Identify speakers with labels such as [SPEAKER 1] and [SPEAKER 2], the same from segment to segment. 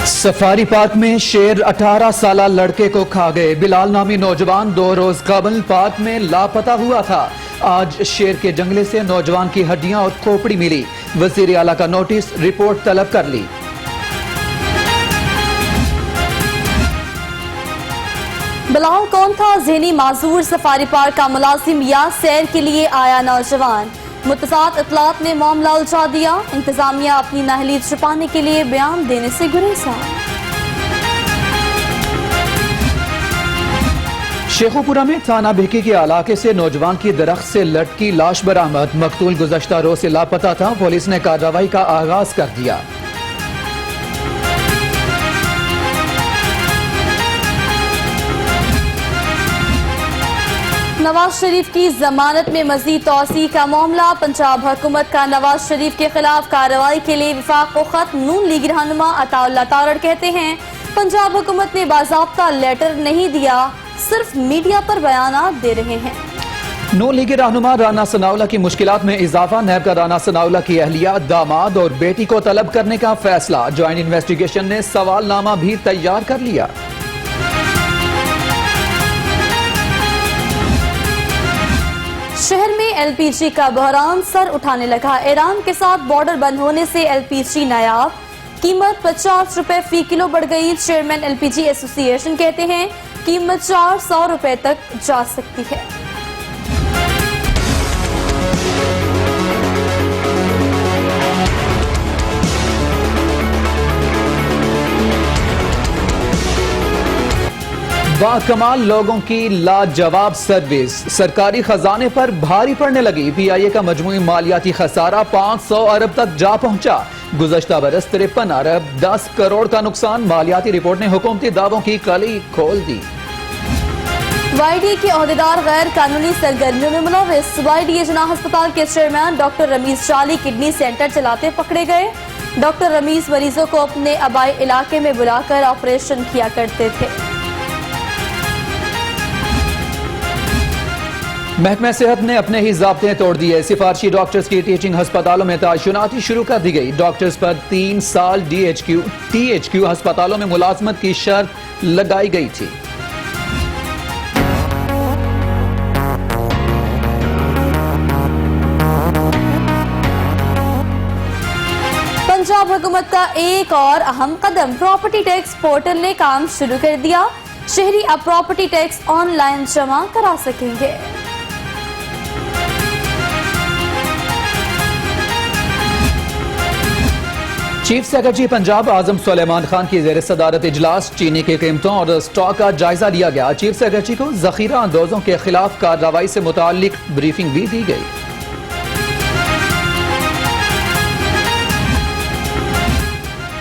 [SPEAKER 1] Safari park में शेर 18 साल लड़के को खा गए। बिलाल नामी नौजवान 2 रोज कबल पार्क में लापता हुआ था। आज शेर के जंगले से नौजवान की हड्डियां और खोपड़ी मिली। वजीर आला का नोटिस, रिपोर्ट तलब कर ली।
[SPEAKER 2] बिलाल कौन था? ज़हनी माजूर सफारी पार्क का मुलाजिम या सैर के लिए आया नौजवान? मुतसाद इतलात ने मामला उलझा दिया। इंतजामिया अपनी नाअहली छुपाने के लिए बयान देने से गुरेजा।
[SPEAKER 1] शेखुपुरा में थाना भिकी के इलाके से नौजवान की दरख्त से लटकी लाश बरामद। मकतूल गुज़श्ता रोज से लापता था। पुलिस ने कार्रवाई का आगाज कर दिया।
[SPEAKER 2] नवाज शरीफ की जमानत में मजीद तौसी का मामला। पंजाब हुकूमत का नवाज शरीफ के खिलाफ कार्रवाई के लिए विफाक को खत। नून लीग रहनुमा अताउल्लाह तारड़ कहते हैं, पंजाब हुकूमत ने बाज़ाब्ता लेटर नहीं दिया, सिर्फ मीडिया पर बयानात दे रहे हैं।
[SPEAKER 1] नून लीग रहनुमा राना सनाउल्लाह की मुश्किलात में इजाफा। नैब का राना सनाउल्लाह की अहलिया, दामाद और बेटी को तलब करने का फैसला। ज्वाइंट इन्वेस्टिगेशन ने सवालनामा भी तैयार कर लिया।
[SPEAKER 2] शहर में एलपीजी का बहरान सर उठाने लगा। ईरान के साथ बॉर्डर बंद होने से एलपीजी नायाब। कीमत 50 रुपए फी किलो बढ़ गई। चेयरमैन एलपीजी एसोसिएशन कहते हैं, कीमत 400 रुपए तक जा सकती है।
[SPEAKER 1] बाकमाल लोगों की लाजवाब सर्विस सरकारी खजाने पर भारी पड़ने लगी। पीआईए का मजमूई मालियाती खसारा 500 अरब तक जा पहुंचा। गुज़श्ता बरस 53 अरब 10 करोड़ का नुकसान। मालियाती रिपोर्ट ने हुकूमती दावों की कली खोल दी।
[SPEAKER 2] वाईडी के ओहदेदार गैर कानूनी सरगर्मियों में मुलविस। वाईडी जिना अस्पताल के चेयरमैन डॉक्टर रमीज जाली किडनी सेंटर चलाते पकड़े गए। डॉक्टर रमीज मरीजों को अपने आबाई इलाके में बुलाकर ऑपरेशन किया करते थे।
[SPEAKER 1] महकमा सेहत ने अपने ही ज़ाब्ते तोड़ दिए। सिफारशी डॉक्टर्स की टीचिंग अस्पतालों में तैनाती शुरू कर दी गई। डॉक्टर्स पर 3 साल टीएचक्यू अस्पतालों में मुलाजमत की शर्त लगाई गई थी।
[SPEAKER 2] पंजाब हुकूमत का एक और अहम कदम, प्रॉपर्टी टैक्स पोर्टल ने काम शुरू कर दिया। शहरी अब प्रॉपर्टी टैक्स ऑनलाइन जमा करा सकेंगे।
[SPEAKER 1] चीफ सेक्रेटरी पंजाब आजम सुलेमान खान की ज़ेर सदारत इजलास चीनी की कीमतों और स्टॉक का जायजा लिया गया। चीफ सेक्रेटरी को जखीरा अंदोजों के खिलाफ कार्रवाई से मुताल्लिक ब्रीफिंग भी दी गई।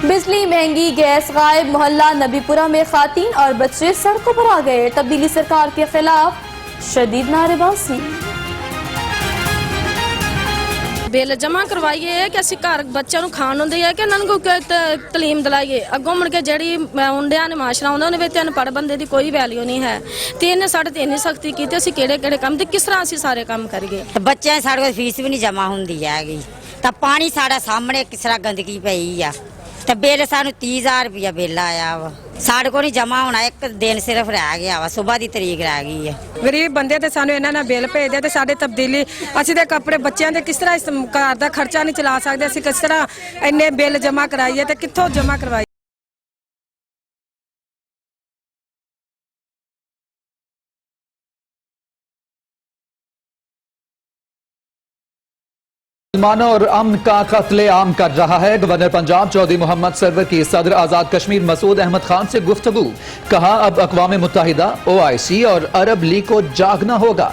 [SPEAKER 2] बिजली महंगी, गैस गायब। मोहल्ला नबीपुरा में खातीन और बच्चे सड़कों पर आ गए। तब्दीली सरकार के खिलाफ शदीद नारेबाजी।
[SPEAKER 3] बिल जमा करवाइए कि असं घर बच्चों को खाण होंदी है कि उन्होंने तलीम दिलाइए। अगों मुड़ के जी मुंडिया ने माशरा आउंदा उन्हें अनपढ़ बंदे की कोई वैल्यू नहीं है। तो इन्हें साढ़े ते इन्नी सख्ती की, असं किहड़े काम ते किस तरह असं सारे काम करिए।
[SPEAKER 4] बच्चों साढ़े को फीस भी नहीं जमा होंदी हैगी। तो पानी साढ़ा सामने किस तरह गंदगी पई आ। तो बिल सानू 30,000 रुपया बिल आया वा। साढ़े को नहीं जमा होना, एक दिन सिर्फ रह गया वा, सुबह की तरीक रह गई है।
[SPEAKER 5] गरीब बंदे ते सानू इन्हां नाल बिल भेजदे ते साडे तब्दीली असं ते कपड़े बच्चों के किस तरह घर का खर्चा नहीं चला सकते। असं किस तरह इन्ने बिल जमा कराइए ते कित्थों जमा करवाइए।
[SPEAKER 1] मुसलमानों और अमन का कत्ले आम कर रहा है। गवर्नर पंजाब चौधरी मोहम्मद सरवर की सदर आजाद कश्मीर मसूद अहमद खान से गुफ्तगू। कहा, अब अक़वाम मुत्तहिदा, OIC और अरब लीग को जागना होगा।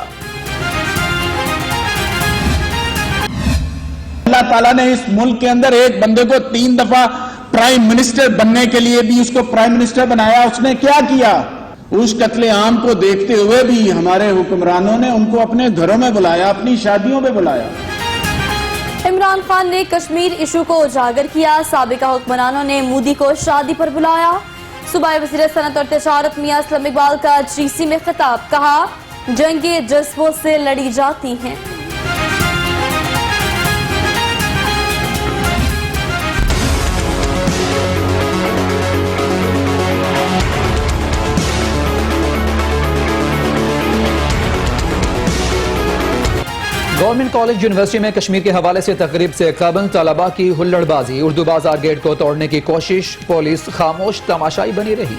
[SPEAKER 6] अल्लाह ताला ने इस मुल्क के अंदर एक बंदे को 3 दफा प्राइम मिनिस्टर बनने के लिए भी उसको प्राइम मिनिस्टर बनाया। उसने क्या किया? उस कत्ले आम को देखते हुए भी हमारे हुक्मरानों ने उनको अपने घरों में बुलाया, अपनी शादियों में बुलाया।
[SPEAKER 2] इमरान खान ने कश्मीर इशू को उजागर किया। साबिका हुक्मरानों ने मोदी को शादी पर बुलाया। सूबाई वज़ीर सनत और तिजारत मियां असलम इकबाल का GC में खिताब। कहा, जंगें जज्बों से लड़ी जाती हैं।
[SPEAKER 1] गवर्नमेंट कॉलेज यूनिवर्सिटी में कश्मीर के हवाले से तकरीब से कबल तलबा की हुल्लड़बाजी, उर्दू बाजार गेट को तोड़ने की कोशिश, पुलिस खामोश तमाशाई बनी रही।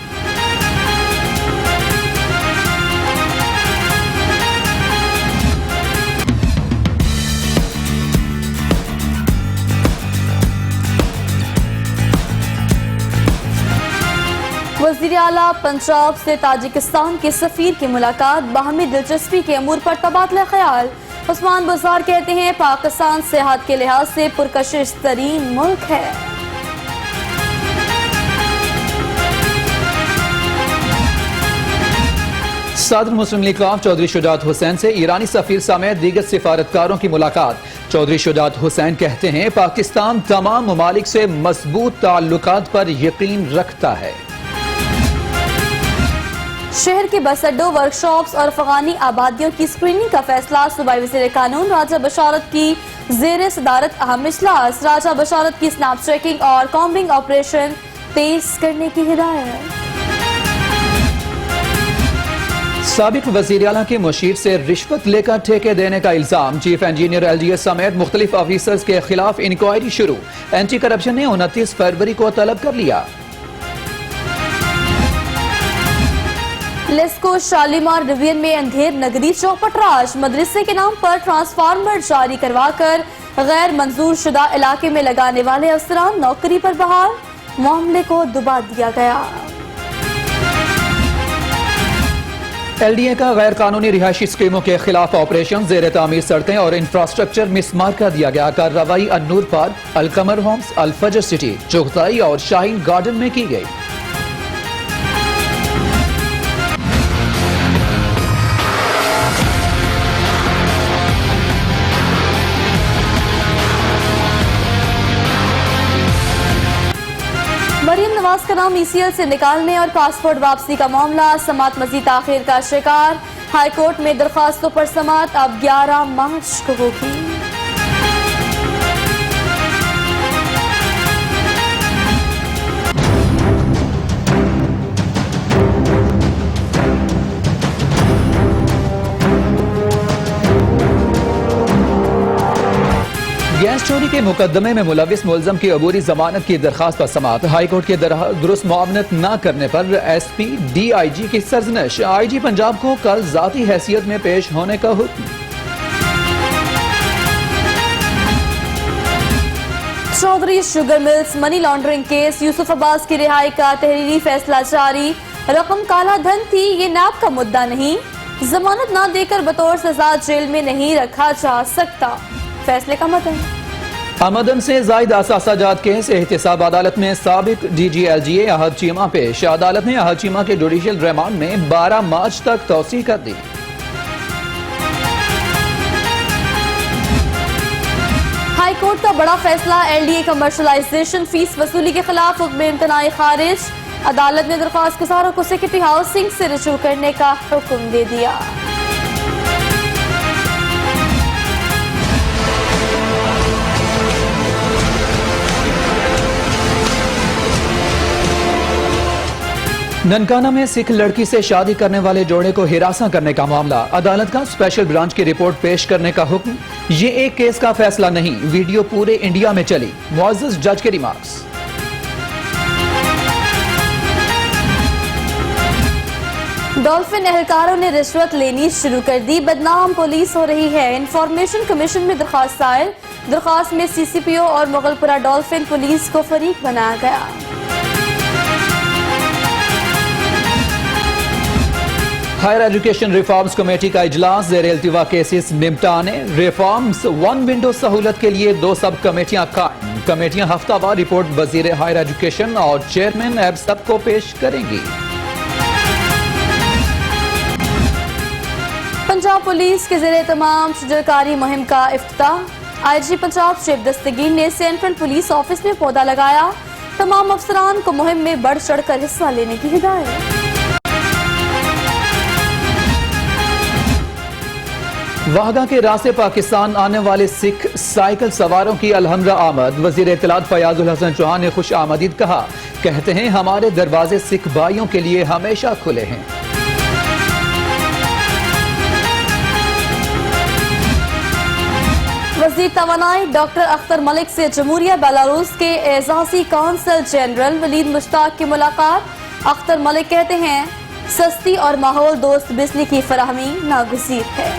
[SPEAKER 2] वज़ीर आला पंजाब से ताजिकिस्तान के सफीर की मुलाकात, बाहमी दिलचस्पी के अमूर पर तबादला ख्याल। उस्मान बुज़ार कहते हैं पाकिस्तान सेहत के लिहाज से पुरकशिश तरीन मुल्क है।
[SPEAKER 1] सदर मुस्लिम लीग चौधरी शुजात हुसैन से ईरानी सफीर समेत दीगर सिफारतकारों की मुलाकात। चौधरी शुजात हुसैन कहते हैं पाकिस्तान तमाम ममालिक से मजबूत ताल्लुकात पर यकीन रखता है।
[SPEAKER 2] शहर के बस अड्डों, वर्कशॉप्स और अफगानी आबादियों की स्क्रीनिंग का फैसला। सूबाई वज़ीर कानून राजा बशारत की ज़ेर सदारत अहम इजलास। राजा बशारत की स्नैप चेकिंग और कॉम्बिंग ऑपरेशन तेज करने की हिदायत।
[SPEAKER 1] साबिक वज़ीर आला के मुशीर से रिश्वत लेकर ठेके देने का इल्जाम। चीफ इंजीनियर LGS समेत मुख्तलिफ ऑफिसर्स के खिलाफ इंक्वायरी शुरू। एंटी करप्शन ने 29 फरवरी को तलब कर लिया।
[SPEAKER 2] लेस्को शालीमार डिवीजन में अंधेर नगरी चौपटराज, मदरसे के नाम पर ट्रांसफार्मर जारी करवाकर गैर मंजूर शुदा इलाके में लगाने वाले अफसरान नौकरी पर बहाल। मामले को दुबा दिया गया।
[SPEAKER 1] LDA का गैर कानूनी रिहायशी स्कीमों के खिलाफ ऑपरेशन। ज़ेर तामीर सड़कें और इंफ्रास्ट्रक्चर मिसमार कर दिया गया। कार्रवाई Annur park, Al Qamar Holmes, अल्फजर city, Chughtai और शाहीन गार्डन में की गई।
[SPEAKER 2] मरियम नवाज का नाम ECL से निकालने और पासपोर्ट वापसी का मामला। समात मजीद ताखिर का शिकार। हाईकोर्ट में दरखास्तों पर समात अब 11 मार्च को होगी।
[SPEAKER 1] गैस चोरी के मुकदमे में मुलविस मुलजम की अबूरी जमानत की दरखास्त पर समात। हाईकोर्ट के दुरुस्त मुआवनत न करने पर SP DIG की सरजनश। IG पंजाब को कल जाती हैसियत में पेश होने का हुक्म।
[SPEAKER 2] Chaudhry sugar mills money laundering case, Yusuf Abbas की रिहाई का तहरीरी फैसला जारी। रकम काला धन थी, ये नाप का मुद्दा नहीं। जमानत न देकर बतौर सजा जेल में नहीं रखा जा सकता। फैसले का मतन।
[SPEAKER 1] आमदन से जायद असासाजात केस, एहतिसाब अदालत में साबिक DG LGA अहद चीमा पेश। अदालत ने अहद चीमा के जुडिशियल रिमांड में 12 मार्च तक तौसी कर दी।
[SPEAKER 2] हाईकोर्ट का बड़ा फैसला। LDA कमर्शलाइजेशन फीस वसूली के खिलाफ हुक्म इम्तनाई खारिज। अदालत ने दरख्वास्त गुजारों को सेक्रेटरी हाउसिंग से रिजू करने का हुक्म दे दिया।
[SPEAKER 1] ननकाना में सिख लड़की से शादी करने वाले जोड़े को हिरासा करने का मामला। अदालत का स्पेशल ब्रांच की रिपोर्ट पेश करने का हुक्म। ये एक केस का फैसला नहीं, वीडियो पूरे इंडिया में चली। मुअज़्ज़ज़ जज के रिमार्क्स।
[SPEAKER 2] डॉल्फिन एहलकारों ने रिश्वत लेनी शुरू कर दी, बदनाम पुलिस हो रही है। इंफॉर्मेशन कमीशन में दरखास्त दायर। दरखास्त में CCPO और मुगलपुरा डॉल्फिन पुलिस को फरीक बनाया गया।
[SPEAKER 1] हायर एजुकेशन रिफॉर्म्स कमेटी का इजलास। ज़ेर इल्तिवा केसेस निपटाने। रिफॉर्म्स 1 विंडो सहूलत के लिए 2 सब कमेटियां कायम। कमेटियां हफ्तावार रिपोर्ट वजीर हायर एजुकेशन और चेयरमैन एब्सब को पेश करेंगी।
[SPEAKER 2] पंजाब पुलिस के ज़ेरे तमाम शुजरकारी मुहिम का इफ्तिताह। IG पंजाब शेख दस्तगीर ने सेंट्रल पुलिस ऑफिस में पौधा लगाया। तमाम अफसरान को मुहिम में बढ़ चढ़कर हिस्सा लेने की हिदायत।
[SPEAKER 1] वाहगा के रास्ते पाकिस्तान आने वाले सिख साइकिल सवारों की अलहमरा आमद। वजीर इत्तलात फयाजुल हसन चौहान ने खुश आमदीद कहा। कहते हैं हमारे दरवाजे सिख भाइयों के लिए हमेशा खुले हैं।
[SPEAKER 2] वजीर तवानाई डॉक्टर अख्तर मलिक से जमहूरिया बेलारूस के एजाजी कौंसल जनरल वलीद मुश्ताक की मुलाकात। अख्तर मलिक कहते हैं सस्ती और माहौल दोस्त बिजली की फराहमी नागुज़ीर है।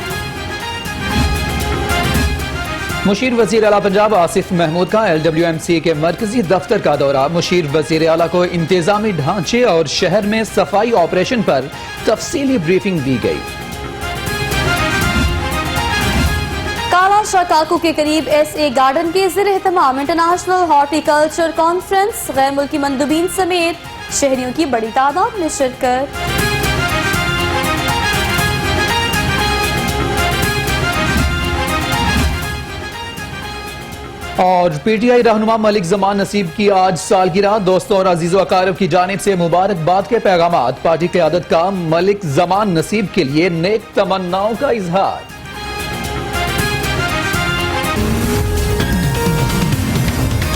[SPEAKER 1] मुशीर वजीर आला पंजाब आसिफ महमूद का LWMC के मरकजी दफ्तर का दौरा। मुशीर वजीर आला को इंतजामी ढांचे और शहर में सफाई ऑपरेशन पर तफसीली ब्रीफिंग दी गई।
[SPEAKER 2] काला शाह काकू के करीब SA गार्डन के ज़ेर एहतमाम इंटरनेशनल हॉर्टिकल्चर कॉन्फ्रेंस, गैर मुल्की मंदुबीन समेत शहरियों की बड़ी तादाद में शिरकत।
[SPEAKER 1] और PTI रहनुमा मलिक जमान नसीब की आज सालगिरह। दोस्तों और अजीजों अकारब की जानिब से मुबारकबाद के पैगामात। पार्टी क़यादत का मलिक जमान नसीब के लिए नेक तमन्नाओं का इजहार।